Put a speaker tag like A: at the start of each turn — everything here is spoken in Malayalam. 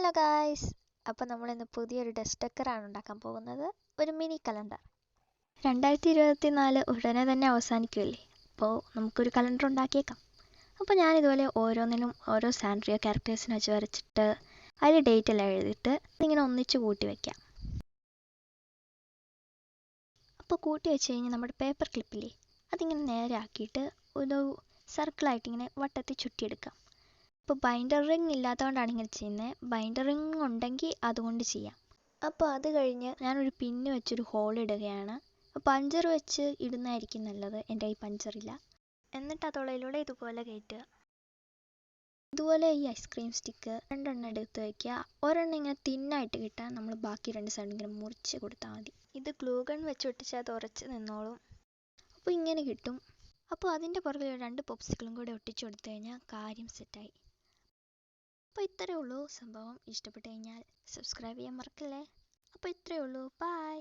A: ഹലോ ഗായ്സ്, അപ്പോൾ നമ്മളിന്ന് പുതിയൊരു ഡെസ്റ്റക്കറാണ് ഉണ്ടാക്കാൻ പോകുന്നത്. ഒരു മിനി കലണ്ടർ. 2024 ഉടനെ തന്നെ അവസാനിക്കുമല്ലേ, അപ്പോൾ നമുക്കൊരു കലണ്ടർ ഉണ്ടാക്കിയേക്കാം. അപ്പോൾ ഞാനിതുപോലെ ഓരോന്നിലും ഓരോ സാൻഡ്രിയോ ക്യാരക്ടേഴ്സിനെ വെച്ച് വരച്ചിട്ട് അതിൽ ഡേറ്റ് എല്ലാം എഴുതിയിട്ട് ഇങ്ങനെ ഒന്നിച്ച് കൂട്ടി വയ്ക്കാം. അപ്പോൾ കൂട്ടി വെച്ച് കഴിഞ്ഞ് നമ്മുടെ പേപ്പർ ക്ലിപ്പില്ലേ, അതിങ്ങനെ നേരെ ആക്കിയിട്ട് ഒരു സർക്കിളായിട്ട് ഇങ്ങനെ വട്ടത്തിൽ ചുറ്റിയെടുക്കാം. ഇപ്പോൾ ബൈൻഡർ റിങ് ഇല്ലാത്തതുകൊണ്ടാണ് ഇങ്ങനെ ചെയ്യുന്നത്. ബൈൻഡർ റിങ് ഉണ്ടെങ്കിൽ അതുകൊണ്ട് ചെയ്യാം. അപ്പോൾ അത് കഴിഞ്ഞ് ഞാനൊരു പിന്ന് വെച്ചൊരു ഹോൾ ഇടുകയാണ്. പഞ്ചർ വെച്ച് ഇടുന്നതായിരിക്കും നല്ലത്, എൻ്റെ കയ്യിൽ പഞ്ചറില്ല. എന്നിട്ട് ആ തുളയിലൂടെ ഇതുപോലെ കയറ്റുക. ഇതുപോലെ ഈ ഐസ്ക്രീം സ്റ്റിക്ക് 2 എണ്ണം എടുത്ത് വയ്ക്കുക. ഒരെണ്ണം ഇങ്ങനെ തിന്നായിട്ട് കിട്ടാൻ നമ്മൾ ബാക്കി 2 സൈഡ് ഇങ്ങനെ മുറിച്ച് കൊടുത്താൽ മതി. ഇത് ഗ്ലൂ ഗൺ വെച്ച് ഒട്ടിച്ചാൽ അത് ഉറച്ച് നിന്നോളും. അപ്പോൾ ഇങ്ങനെ കിട്ടും. അപ്പോൾ അതിൻ്റെ പുറകിൽ 2 പോപ്സിക്കിളും കൂടെ ഒട്ടിച്ചു കൊടുത്തു കഴിഞ്ഞാൽ കാര്യം സെറ്റായി. അപ്പോൾ ഇത്രയേ ഉള്ളൂ സംഭവം. ഇഷ്ടപ്പെട്ട് കഴിഞ്ഞാൽ സബ്സ്ക്രൈബ് ചെയ്യാൻ മറക്കല്ലേ. അപ്പോൾ ഇത്രയേ ഉള്ളൂ. ബൈ.